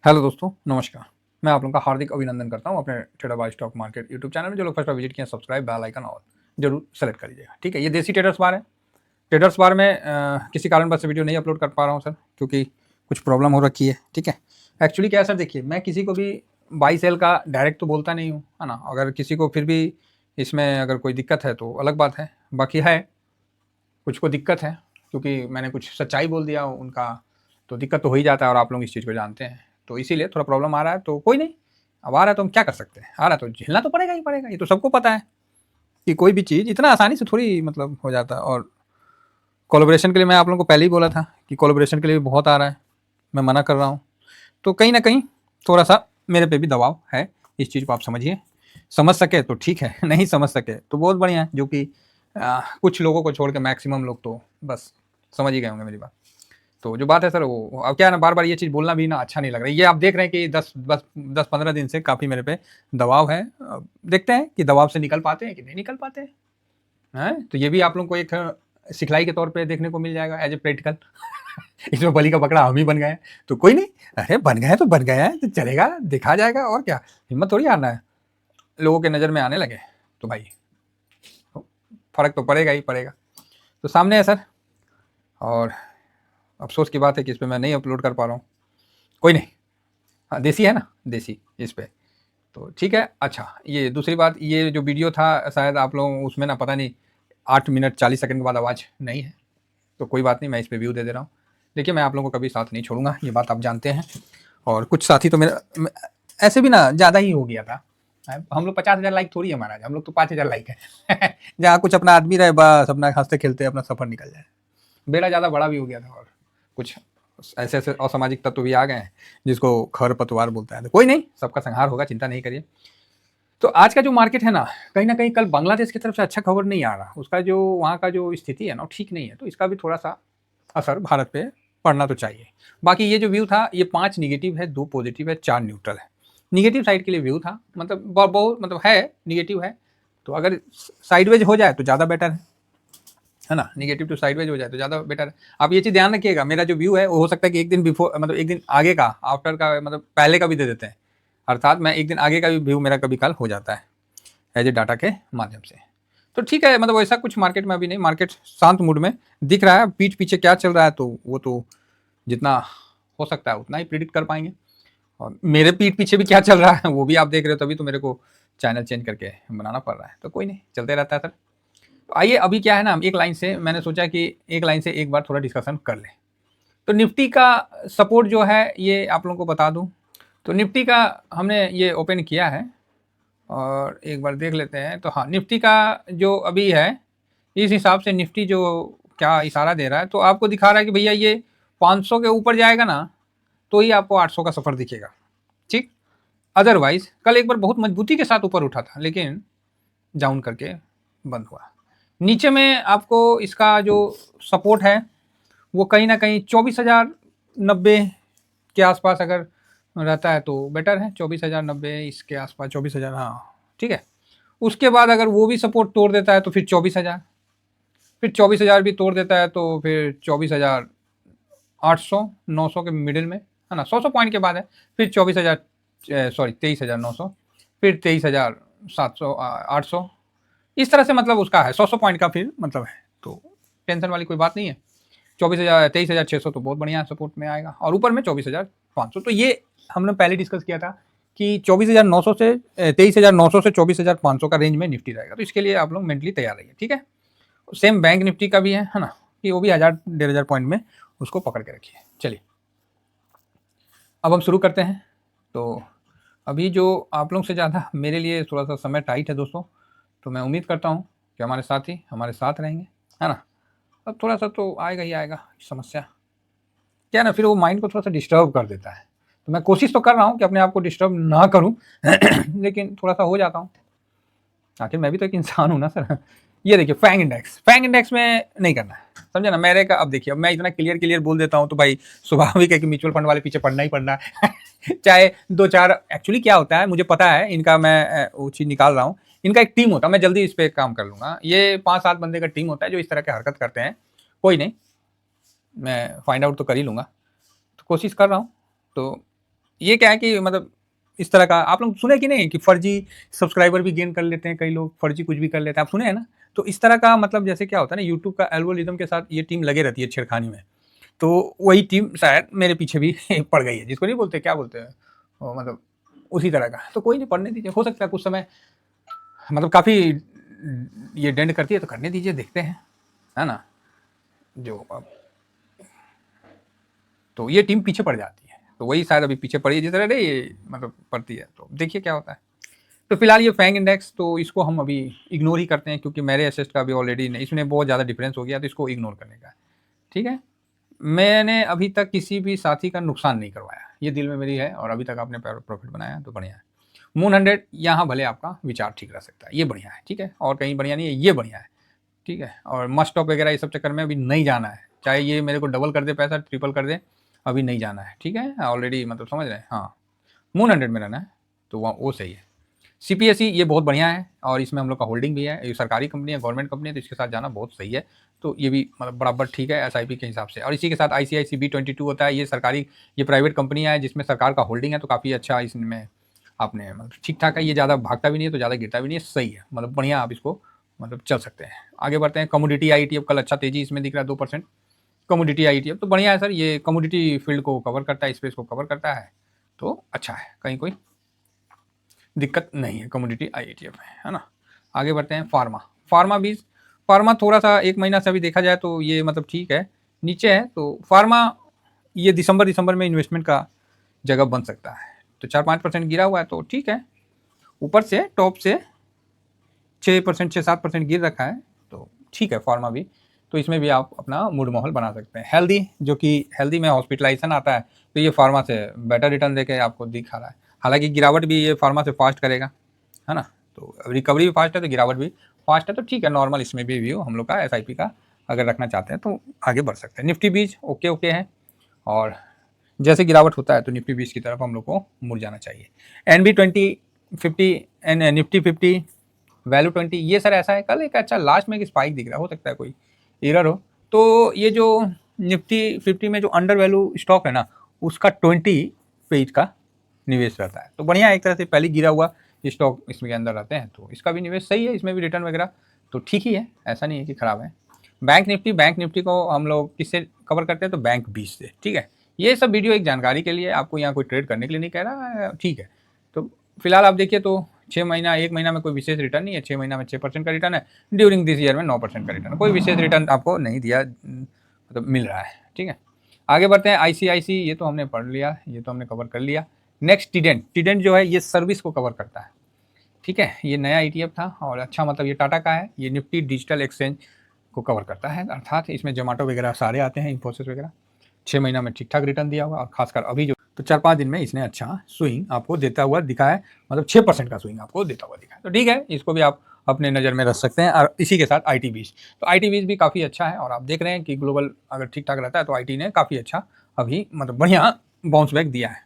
Hello दोस्तों, नमस्कार। मैं आप लोगों का हार्दिक अभिनंदन करता हूँ अपने trader by stock market YouTube channel में। जो लोग फर्स्ट बार विजिट किए हैं, सब्सक्राइब, बेल आइकन और जरूर सेलेक्ट कर लीजिएगा। ठीक है, ये देसी ट्रेडर्स बार है। ट्रेडर्स बार में किसी कारणवश से वीडियो नहीं अपलोड कर पा रहा हूँ सर, क्योंकि कुछ प्रॉब्लम हो रखी है। ठीक है, एक्चुअली क्या है सर, देखिए मैं किसी को भी बाई सेल का डायरेक्ट तो बोलता नहीं हूँ, है ना। अगर किसी को फिर भी इसमें अगर कोई दिक्कत है तो अलग बात है। बाकी है कुछ को दिक्कत है, क्योंकि मैंने कुछ सच्चाई बोल दिया उनका, तो दिक्कत तो हो ही जाता है और आप लोग इस चीज़ को जानते हैं। तो इसीलिए थोड़ा प्रॉब्लम आ रहा है, तो कोई नहीं। अब आ रहा है तो हम क्या कर सकते हैं, आ रहा है तो झेलना तो पड़ेगा ही पड़ेगा। ये तो सबको पता है कि कोई भी चीज़ इतना आसानी से थोड़ी मतलब हो जाता है। और कोलैबोरेशन के लिए मैं आप लोगों को पहले ही बोला था कि कोलैबोरेशन के लिए भी बहुत आ रहा है, मैं मना कर रहा हूँ। तो कहीं ना कहीं थोड़ा सा मेरे पे भी दबाव है, इस चीज़ को आप समझिए। समझ सके तो ठीक है, नहीं समझ सके तो बहुत बढ़िया है। जो कि कुछ लोगों को छोड़ के मैक्सिमम लोग तो बस समझ ही गए होंगे मेरी बात। तो जो बात है सर, वो अब क्या है ना, बार बार ये चीज़ बोलना भी ना अच्छा नहीं लग रहा है। ये आप देख रहे हैं कि 10-15 दिन से काफ़ी मेरे पे दबाव है। देखते हैं कि दबाव से निकल पाते हैं कि नहीं निकल पाते हैं। तो ये भी आप लोगों को एक सिखलाई के तौर पे देखने को मिल जाएगा एज ए प्रैक्टिकल। इसमें बलि का बकरा हम ही बन गए हैं, तो कोई नहीं। अरे बन गए हैं तो बन गए हैं, तो चलेगा, देखा जाएगा। और क्या, हिम्मत थोड़ी हारना है। लोगों के नज़र में आने लगे तो भाई फर्क तो पड़ेगा ही पड़ेगा। तो सामने है सर, और अफसोस की बात है कि इस पर मैं नहीं अपलोड कर पा रहा हूँ। कोई नहीं, हाँ देसी है ना, देसी इस पर तो ठीक है। अच्छा, ये दूसरी बात, ये जो वीडियो था शायद आप लोग उसमें ना, पता नहीं 8 मिनट 40 सेकंड के बाद आवाज़ नहीं है, तो कोई बात नहीं, मैं इस पर व्यू दे दे रहा हूँ। देखिए, मैं आप लोगों को कभी साथ नहीं छोड़ूंगा, ये बात आप जानते हैं। और कुछ साथी तो मेरा ऐसे भी ना ज़्यादा ही हो गया था। हम लोग 50,000 लाइक थोड़ी है महाराज, हम लोग तो 5,000 लाइक है। जहाँ कुछ अपना आदमी रहे, बस अपना हंसते खेलते अपना सफर निकल जाए। बेड़ा ज़्यादा बड़ा भी हो गया था, और कुछ ऐसे ऐसे असामाजिक तत्व भी आ गए हैं जिसको खरपतवार बोलता है। तो कोई नहीं, सबका संहार होगा, चिंता नहीं करिए। तो आज का जो मार्केट है ना कहीं कल बांग्लादेश की तरफ से अच्छा खबर नहीं आ रहा। उसका जो वहाँ का जो स्थिति है ना, ठीक नहीं है, तो इसका भी थोड़ा सा असर भारत पे पड़ना तो चाहिए। बाकी ये जो व्यू था, ये 5 निगेटिव है, 2 पॉजिटिव है, 4 न्यूट्रल है। निगेटिव साइड के लिए व्यू था, मतलब बहुत मतलब है, निगेटिव है। तो अगर साइडवेज हो जाए तो ज़्यादा बेटर है ना। निगेटिव टू साइडवेज हो जाए तो ज़्यादा बेटर है। आप ये चीज़ ध्यान रखिएगा, मेरा जो व्यू है वो हो सकता है कि एक दिन बिफोर, मतलब एक दिन आगे का, आफ्टर का, मतलब पहले का भी दे देते हैं। अर्थात मैं एक दिन आगे का भी व्यू मेरा कभी कल हो जाता है एज ए डाटा के माध्यम से। तो ठीक है, मतलब ऐसा कुछ मार्केट में अभी नहीं, मार्केट शांत मूड में दिख रहा है। पीठ पीछे क्या चल रहा है तो वो तो जितना हो सकता है उतना ही प्रिडिक्ट कर पाएंगे। और मेरे पीठ पीछे भी क्या चल रहा है वो भी आप देख रहे हो, तभी तो मेरे को चैनल चेंज करके बनाना पड़ रहा है। तो कोई नहीं, चलते रहता है सर। तो आइए, अभी क्या है ना, एक लाइन से मैंने सोचा कि एक लाइन से एक बार थोड़ा डिस्कशन कर लें। तो निफ्टी का सपोर्ट जो है ये आप लोगों को बता दूं। तो निफ्टी का हमने ये ओपन किया है और एक बार देख लेते हैं। तो हाँ, निफ्टी का जो अभी है, इस हिसाब से निफ्टी जो क्या इशारा दे रहा है, तो आपको दिखा रहा है कि भैया ये 500 के ऊपर जाएगा ना, तो ही आपको 800 का सफर दिखेगा। ठीक, अदरवाइज कल एक बार बहुत मजबूती के साथ ऊपर उठा था, लेकिन डाउन करके बंद हुआ। नीचे में आपको इसका जो सपोर्ट है वो कहीं ना कहीं 24,090 के आसपास अगर रहता है तो बेटर है। 24,090 इसके आसपास, 24,000, हाँ ठीक है। उसके बाद अगर वो भी सपोर्ट तोड़ देता है तो फिर 24,000, फिर 24,000 भी तोड़ देता है तो फिर 24,800, 900 के मिडिल में, है ना। 100 पॉइंट के बाद है, फिर 24,000, सॉरी 23,900, फिर 23,700, 800, इस तरह से मतलब उसका है 100 पॉइंट का फिर मतलब है। तो टेंशन वाली कोई बात नहीं है। 24,000, 23,600 तो बहुत बढ़िया सपोर्ट में आएगा, और ऊपर में 24,500। तो ये हमने पहले डिस्कस किया था कि 24,900 से 23,900 से 24,500 का रेंज में निफ्टी रहेगा। तो इसके लिए आप लोग मेंटली तैयार रहिए, ठीक है। सेम बैंक निफ्टी का भी है ना, कि वो भी 1,000-1,500 पॉइंट में उसको पकड़ के रखिए। चलिए, अब हम शुरू करते हैं। तो अभी जो आप लोग से ज़्यादा मेरे लिए थोड़ा सा समय टाइट है दोस्तों, तो मैं उम्मीद करता हूँ कि हमारे साथी हमारे साथ रहेंगे, है ना। अब थोड़ा सा तो आएगा ही आएगा समस्या, क्या ना, फिर वो माइंड को थोड़ा सा डिस्टर्ब कर देता है। तो मैं कोशिश तो कर रहा हूँ कि अपने आप को डिस्टर्ब ना करूँ, लेकिन थोड़ा सा हो जाता हूँ। आखिर मैं भी तो एक इंसान हूँ ना सर। ये देखिए, फैंग इंडेक्स में नहीं करना है, समझे ना मेरे का। अब देखिए, अब मैं इतना क्लियर बोल देता हूँ तो भाई स्वाभाविक है कि म्यूचुअल फंड वाले पीछे पड़ना ही पड़ना है। चाहे 2-4, एक्चुअली क्या होता है मुझे पता है इनका, मैं वो चीज़ निकाल रहा हूँ। इनका एक टीम होता है, मैं जल्दी इस पर काम कर लूँगा। ये 5-7 बंदे का टीम होता है जो इस तरह की हरकत करते हैं। कोई नहीं, मैं फाइंड आउट तो कर ही लूँगा, तो कोशिश कर रहा हूँ। तो ये क्या है कि मतलब इस तरह का आप लोग सुने कि नहीं कि फर्जी सब्सक्राइबर भी गेन कर लेते हैं, कई लोग फर्जी कुछ भी कर लेते हैं, आप सुने हैं ना? तो इस तरह का मतलब जैसे क्या होता है ना, यूट्यूब का एल्गोरिदम के साथ ये टीम लगे रहती है छेड़खानी में। तो वही टीम शायद मेरे पीछे भी पड़ गई है, जिसको नहीं बोलते, क्या बोलते हैं, मतलब उसी तरह का। तो कोई नहीं, पढ़ने दीजिए, हो सकता है कुछ समय मतलब काफ़ी ये डेंड करती है तो करने दीजिए, देखते हैं, है ना? जो अब तो ये टीम पीछे पड़ जाती है, तो वही शायद अभी पीछे पड़ी है जिस तरह रे ये मतलब पड़ती है, तो देखिए क्या होता है। तो फिलहाल ये फैंग इंडेक्स तो इसको हम अभी इग्नोर ही करते हैं, क्योंकि मेरे एसेट का भी ऑलरेडी इसमें बहुत ज़्यादा डिफरेंस हो गया, तो इसको इग्नोर करने का है, ठीक है। मैंने अभी तक किसी भी साथी का नुकसान नहीं करवाया, ये दिल में मेरी है, और अभी तक आपने प्रॉफिट बनाया तो बढ़िया है। मून 100 यहाँ भले आपका विचार ठीक रह सकता है, ये बढ़िया है, ठीक है, और कहीं बढ़िया नहीं है, ये बढ़िया है, ठीक है। और मस्ट ऑफ वगैरह ये सब चक्कर में अभी नहीं जाना है, चाहे ये मेरे को डबल कर दे पैसा, ट्रिपल कर दे, अभी नहीं जाना है, ठीक है, ऑलरेडी मतलब समझ रहे हैं। हाँ, मून 100 में रहना है, तो वो सही है। सीपीएसई ये बहुत बढ़िया है, और इसमें हम लोग का होल्डिंग भी है, ये सरकारी कंपनी है, गवर्नमेंट कंपनी है, तो इसके साथ जाना बहुत सही है। तो ये भी मतलब बराबर ठीक है एसआईपी के हिसाब से। और इसी के साथ आईसीआईसी B22 होता है, ये सरकारी, ये प्राइवेट कंपनियां है जिसमें सरकार का होल्डिंग है, तो काफ़ी अच्छा इसमें आपने मतलब ठीक ठाक है, ये ज़्यादा भागता भी नहीं है तो ज़्यादा गिरता भी नहीं है, सही है, मतलब बढ़िया, आप इसको मतलब चल सकते हैं। आगे बढ़ते हैं, कमोडिटी आईटीएफ कल अच्छा तेजी इसमें दिख रहा है, 2%। कमोडिटी आईटीएफ तो बढ़िया है सर, ये कमोडिटी फील्ड को कवर करता है, स्पेस को कवर करता है, तो अच्छा है, कहीं कोई दिक्कत नहीं है, कमोडिटी आईटीएफ है ना। आगे बढ़ते हैं, फार्मा बीज, फार्मा थोड़ा सा 1 महीना से अभी देखा जाए तो ये मतलब ठीक है, नीचे है, तो फार्मा ये दिसंबर में इन्वेस्टमेंट का जगह बन सकता है, तो 4-5% गिरा हुआ है, तो ठीक है, ऊपर से टॉप से 6%, 6-7% गिर रखा है, तो ठीक है फार्मा भी, तो इसमें भी आप अपना मूड माहौल बना सकते हैं। हेल्दी, जो कि हेल्दी में हॉस्पिटलाइजेशन आता है, तो ये फार्मा से बेटर रिटर्न देके आपको दिखा रहा है। हालांकि गिरावट भी ये फार्मा से फास्ट करेगा, है ना, तो रिकवरी भी फास्ट है तो गिरावट भी फास्ट है, तो ठीक है, नॉर्मल इसमें भी व्यू हम लोग का एसआईपी का अगर रखना चाहते हैं तो आगे बढ़ सकते हैं। निफ्टी बीज ओके ओके है, और जैसे गिरावट होता है तो निफ्टी बीज की तरफ हम लोग को मुड़ जाना चाहिए। NB20 50 एंड निफ्टी 50 वैल्यू 20, ये सर ऐसा है, कल एक अच्छा लास्ट में एक स्पाइक दिख रहा है, हो सकता है कोई एरर हो, तो ये जो निफ्टी 50 में जो अंडर वैल्यू स्टॉक है ना, उसका 20 पेज का निवेश रहता है, तो बढ़िया, एक तरह से पहले गिरा हुआ स्टॉक इसमें अंदर रहते हैं, तो इसका भी निवेश सही है, इसमें भी रिटर्न वगैरह तो ठीक ही है, ऐसा नहीं है कि खराब है। बैंक निफ्टी को हम लोग किससे कवर करते हैं, तो बैंक 20 से, ठीक है। ये सब वीडियो एक जानकारी के लिए, आपको यहाँ कोई ट्रेड करने के लिए नहीं कह रहा, ठीक है। तो फिलहाल आप देखिए तो 6 महीना, 1 महीना में कोई विशेष रिटर्न नहीं है, 6 महीना में 6% का रिटर्न है, ड्यूरिंग दिस ईयर में 9% का रिटर्न, कोई विशेष रिटर्न आपको नहीं दिया, मतलब मिल रहा है, ठीक है। आगे बढ़ते हैं, आईसीआईसी ये तो हमने पढ़ लिया, ये तो हमने कवर कर लिया। नेक्स्ट टिडेंट जो है ये सर्विस को कवर करता है, ठीक है, ये नया ETF था, और अच्छा मतलब ये टाटा का है, ये निफ्टी डिजिटल एक्सचेंज को कवर करता है, अर्थात इसमें जोमेटो वगैरह सारे आते हैं, इन्फोसिस वगैरह। 6 महीना में ठीक ठाक रिटर्न दिया हुआ, और खासकर अभी जो तो 4-5 दिन में इसने अच्छा स्विंग आपको देता हुआ दिखा है, मतलब 6% का स्विंग आपको देता हुआ दिखा है, तो ठीक है, इसको भी आप अपने नज़र में रख सकते हैं। और इसी के साथ IT20, तो IT20 भी काफ़ी अच्छा है, और आप देख रहे हैं कि ग्लोबल अगर ठीक ठाक रहता है तो IT ने काफ़ी अच्छा अभी मतलब बढ़िया बाउंस बैक दिया है।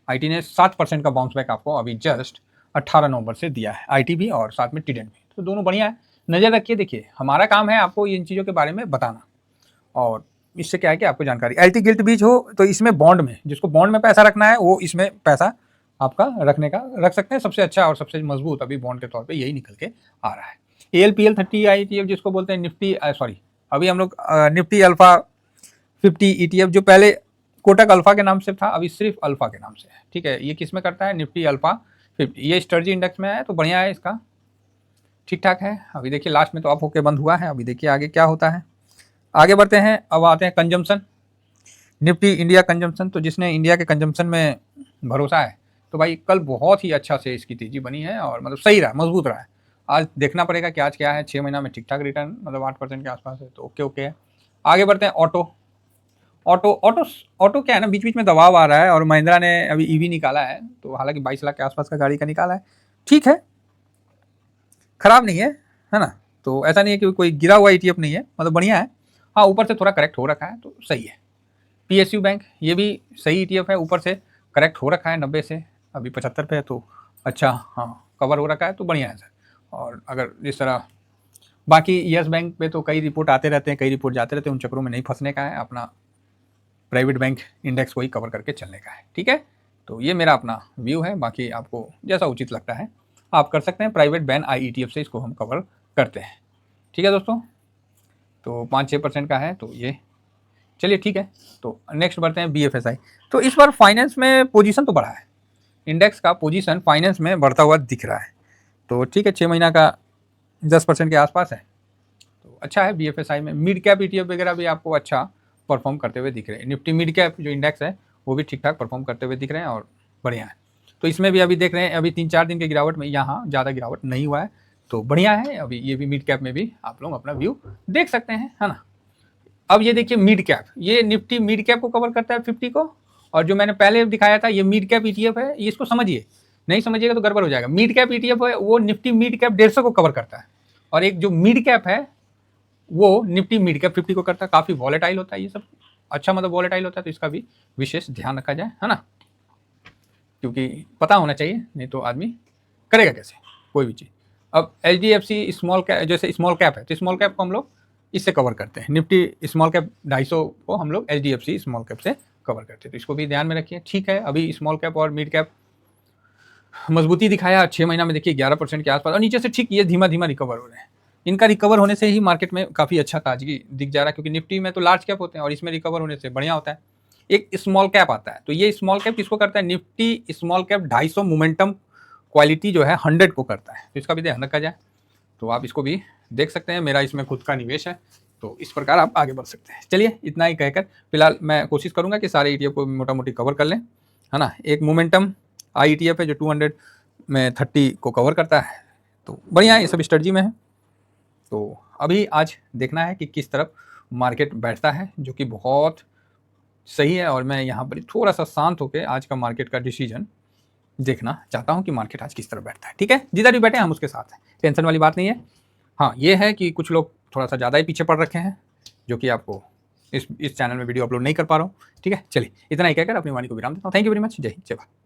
IT ने 7% का बाउंस बैक आपको अभी जस्ट 18 नवंबर से दिया है, IT भी और साथ में टिडेंट भी, तो दोनों बढ़िया है, नज़र रखिए। देखिए हमारा काम है आपको इन चीज़ों के बारे में बताना, और इससे क्या है कि आपको जानकारी, एल्टी गिल्ट बीज हो तो इसमें बॉन्ड में, जिसको बॉन्ड में पैसा रखना है वो इसमें पैसा आपका रखने का रख सकते हैं। सबसे अच्छा और सबसे मजबूत अभी बॉन्ड के तौर पे यही निकल के आ रहा है। ALPL30 IETF जिसको बोलते हैं निफ्टी, सॉरी अभी हम लोग निफ्टी अल्फा 50 ETF, जो पहले कोटक अल्फा के नाम से था, अभी सिर्फ अल्फा के नाम से है, ठीक है। ये किस में करता है, निफ्टी अल्फा 50, ये स्टर्जी इंडेक्स में है, तो बढ़िया है, इसका ठीक ठाक है। अभी देखिए लास्ट में तो अप होके बंद हुआ है, अभी देखिए आगे क्या होता है। आगे बढ़ते हैं, अब आते हैं कंजम्पशन, निफ्टी इंडिया कंजम्पशन, तो जिसने इंडिया के कंजम्पशन में भरोसा है, तो भाई कल बहुत ही अच्छा से इसकी तेजी बनी है, और मतलब सही रहा, मजबूत रहा है। आज देखना पड़ेगा कि आज क्या है, 6 महीना में ठीक ठाक रिटर्न मतलब 8% के आसपास है, तो ओके ओके है। आगे बढ़ते हैं, ऑटो क्या है ना, बीच बीच में दबाव आ रहा है, और महिंद्रा ने अभी EV निकाला है, तो हालांकि 22 लाख के आसपास का गाड़ी का निकाला है, ठीक है, खराब नहीं है ना, तो ऐसा नहीं है कि कोई गिरा हुआ ETF नहीं है, मतलब बढ़िया है। हाँ, ऊपर से थोड़ा करेक्ट हो रखा है तो सही है। PSU बैंक ये भी सही ETF है, ऊपर से करेक्ट हो रखा है 90 से अभी 75 पे है, तो अच्छा, हाँ कवर हो रखा है, तो बढ़िया है सर। और अगर इस तरह बाकी यस बैंक पे तो कई रिपोर्ट आते रहते हैं, कई रिपोर्ट जाते रहते हैं, उन चक्रों में नहीं फंसने का है, अपना प्राइवेट बैंक इंडेक्स को ही कवर करके चलने का है, ठीक है। तो ये मेरा अपना व्यू है, बाकी आपको जैसा उचित लगता है आप कर सकते हैं। प्राइवेट बैन IETF से इसको हम कवर करते हैं। ठीक है दोस्तों, तो 5-6% का है, तो ये चलिए ठीक है। तो नेक्स्ट बढ़ते हैं BFSI। तो इस बार फाइनेंस में पोजीशन तो बढ़ा है, इंडेक्स का पोजीशन फाइनेंस में बढ़ता हुआ दिख रहा है। तो ठीक है, 6 महीना का 10% के आसपास है, तो अच्छा है। BFSI में मिड कैप ETF वगैरह भी आपको अच्छा परफॉर्म करते हुए दिख रहे हैं। निफ्टी मिड कैप जो इंडेक्स है वो भी ठीक ठाक परफॉर्म करते हुए दिख रहे हैं और बढ़िया है। तो इसमें भी अभी देख रहे हैं, अभी 3-4 दिन की गिरावट में यहाँ ज़्यादा गिरावट नहीं हुआ है, तो बढ़िया है। अभी ये भी मिड कैप में भी आप लोग अपना व्यू देख सकते हैं, है ना। अब ये देखिए मिड कैप, ये निफ्टी मिड कैप को कवर करता है 50 को, और जो मैंने पहले दिखाया था ये मिड कैप ETF है, ये इसको समझिए, नहीं समझिएगा तो गड़बड़ हो जाएगा। मिड कैप ETF है वो निफ्टी मिड कैप 150 को कवर करता है, और एक जो मिड कैप है वो निफ्टी मिड कैप 50 को करता है। काफ़ी वॉलेटाइल होता है ये सब, अच्छा मतलब वॉलेटाइल होता है, तो इसका भी विशेष ध्यान रखा जाए, है ना, क्योंकि पता होना चाहिए, नहीं तो आदमी करेगा कैसे कोई भी चीज़। अब HDFC स्मॉल कैप, जैसे स्मॉल कैप है तो स्मॉल कैप को हम लोग इससे कवर करते हैं। निफ्टी स्मॉल कैप 250 को हम लोग HDFC स्मॉल कैप से कवर करते हैं, तो इसको भी ध्यान में रखिए। ठीक है, अभी स्मॉल कैप और मिड कैप मजबूती दिखाया 6 महीना में, देखिए 11% के आसपास, और नीचे से ठीक ये धीमा धीमा रिकवर हो रहे हैं। इनका रिकवर होने से ही मार्केट में काफ़ी अच्छा ताजगी दिख जा रहा है, क्योंकि निफ्टी में तो लार्ज कैप होते हैं और इसमें रिकवर होने से बढ़िया होता है। एक स्मॉल कैप आता है, तो ये स्मॉल कैप किसको करता है, Nifty small cap 250 momentum quality जो है 100 को करता है, तो इसका भी ध्यान रखा जाए। तो आप इसको भी देख सकते हैं, मेरा इसमें खुद का निवेश है, तो इस प्रकार आप आगे बढ़ सकते हैं। चलिए इतना ही कहकर फिलहाल मैं कोशिश करूंगा कि सारे ETF को मोटा मोटी कवर कर लें, है ना। एक मोमेंटम IETF है जो 200 में 30 को कवर करता है, तो बढ़िया है, ये सब स्ट्रेटजी में है। तो अभी आज देखना है कि किस तरफ मार्केट बैठता है, जो कि बहुत सही है, और मैं यहाँ पर थोड़ा सा शांत होकर आज का मार्केट का डिसीजन देखना चाहता हूँ कि मार्केट आज किस तरफ बैठता है। ठीक है, जिधर भी बैठे हम उसके साथ हैं, टेंशन वाली बात नहीं है। हाँ, ये है कि कुछ लोग थोड़ा सा ज़्यादा ही पीछे पड़ रखे हैं, जो कि आपको इस चैनल में वीडियो अपलोड नहीं कर पा रहा हूँ। ठीक है, चलिए इतना ही कहकर अपनी वाणी को विराम देता हूँ। Thank you very much. जय हिंद, जय भारत।